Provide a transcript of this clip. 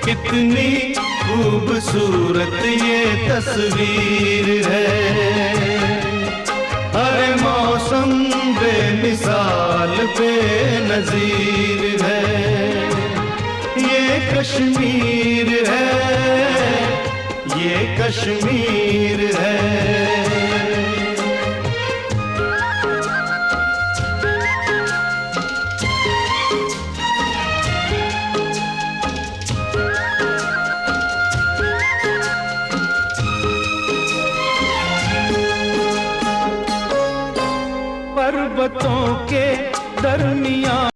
कितनी खूबसूरत ये तस्वीर है। अरे मौसम बेमिसाल बेनज़ीर है। ये कश्मीर है, ये कश्मीर है। पर्वतों के दरमियान